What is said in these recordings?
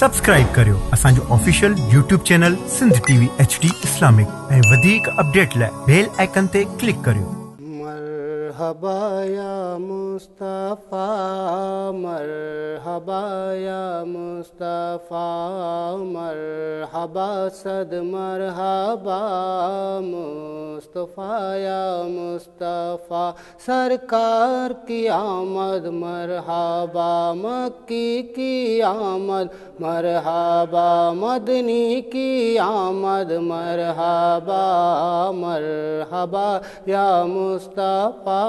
Subscribe करियो असांजो official YouTube channel Sindh TV HD Islamic ऐं वधीक अपडेट लाइ बेल आइकन ते क्लिक करियो। मरहबा या मुस्तफा, मरहबा या मुस्तफा, मरहबा सद मरहबा मुस्तफा या मुस्तफा। सरकार की आमद मरहबा, मक्की की आमद मरहबा, मदनी की आमद मरहबा, मरहबा या मुस्तफा,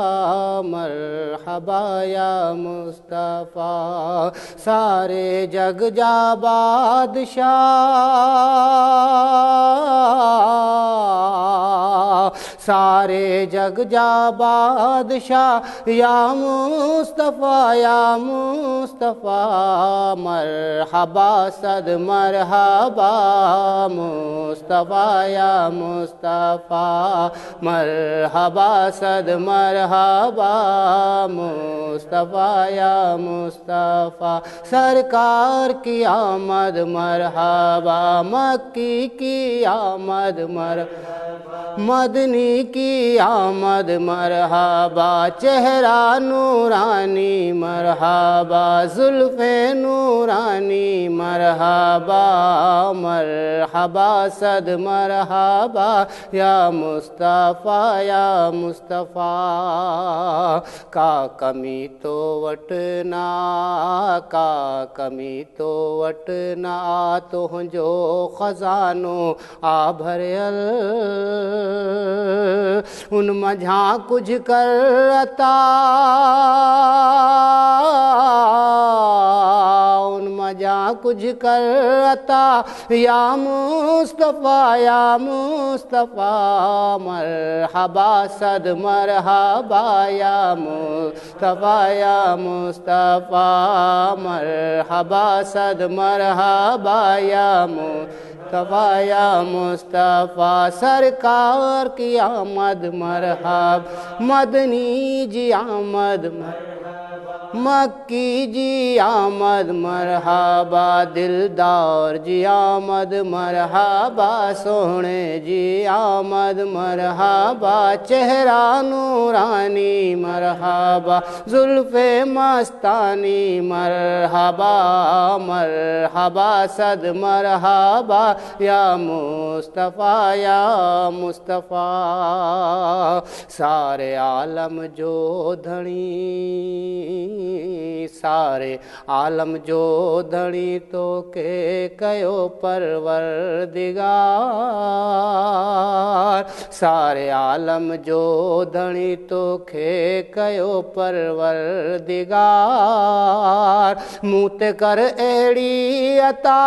मरहबा या मुस्तफा। सारे जग जा बादशाह, सारे जग जा बादशाह या मुस्तफा या मुस्तफा। मरहबा सद मरहबा मुस्तफा या मुस्तफा, मरहबा सद मरहबा मुस्तफा या मुस्तफा। सरकार की आमद मरहबा, मक्की की आमद मरहबा, मदनी की आमद मरहबा। चेहरा नूरानी मरहबा, जुल्फ़े नूरानी मरहबा, मरहबा सद मरहबा या मुस्तफा या मुस्तफा। का कमी तो वटना, का कमी तो वटना, तुझो खजानो आ भरियल। उन मझा कुछ कर अता, उन मझा कुछ कर अता या मुस्तफा या मुस्तफा। मरहबा सद मरहबा या मुस्तफा या मुस्तफा, मरहबा सद मरहबा या मुस्तफा या मुस्तफा। सरकार की आमद मरहबा, मदनी जी आमद मक्की जी आमद मरहबा, दिलदार जी आमद मरहबा, सोहणे जी आमद मरहबा। चेहरा नूरानी मरहबा, जुल्फ़े मस्तानी मरहबा, मरहबा सद मरहबा या मुस्तफा या मुस्तफा। सारे आलम जो धनी, सारे आलम जो धनी तो के कयो परवरदिगार। सारे आलम जो धनी तो के कयो परवरदिगार। मुँह ते कर अहिड़ी अता,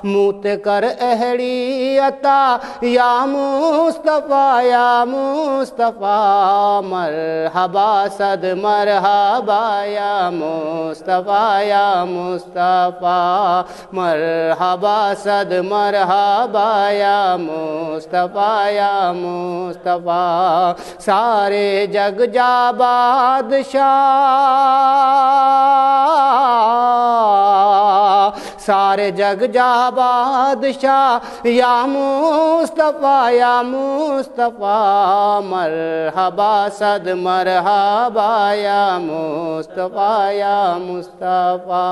मुँह ते कर अहिड़ी अता या मुस्तफा या मुस्तफा। मरहबा सद मरहबा या मुस्तफा या मुस्तफा, मरहबा सद मरहबा या मुस्तफा या मुस्तफा। सारे जग जा बादशाह, सारे जग जा बादशाह या मुस्तफा या मुस्तफा। मरहबा सद मरहबा या मुस्तफा या मुस्तफा।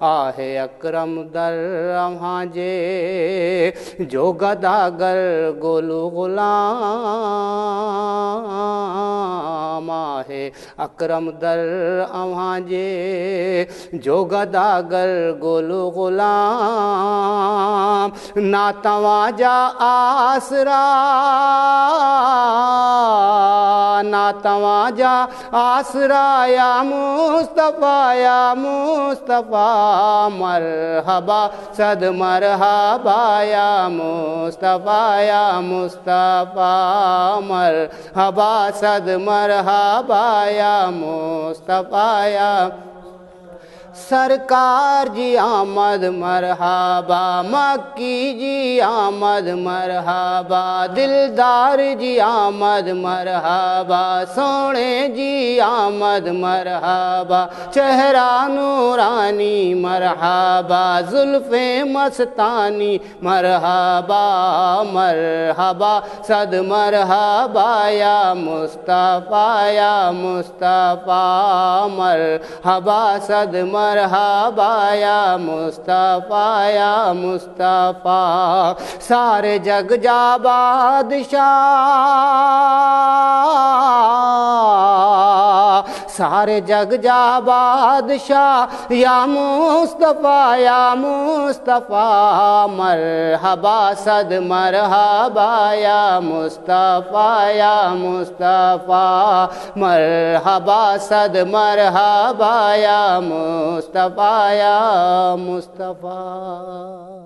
आहे अकरम दर अव्हां जे जो गदागर गोलू गुलाम। आहे अकरम दर अव्हां जे जो गदागर गोलू गुलाम। ना तव्हां जा आसरा, ना तव्हां जा आसरा या मुस्तफा या मुस्तफा। मरहबा सद मरहबा या मुस्तफा या मुस्तफा, मरहबा सद मरहबा या मुस्तफा या। سرکار جی آمد مرحبا، مکی جی آمد مرحبا، دلدار جی آمد مرحبا، سونے جی آمد مرحبا، چہرہ نورانی مرحبا، زلفیں مستانی مرحبا، مرحبا صد مرحبا یا مصطفیٰ یا مصطفیٰ، مرحبا صد مرحبا یا مصطفیٰ یا مصطفیٰ، سارے جگ جا بادشاہ، سارے جگ جا بادشاہ یا مصطفیٰ یا مصطفیٰ، مرحبا صد مرحبا یا مصطفیٰ یا مصطفیٰ، مرحبا صد مرحبا یا مصطفیٰ یا مصطفیٰ۔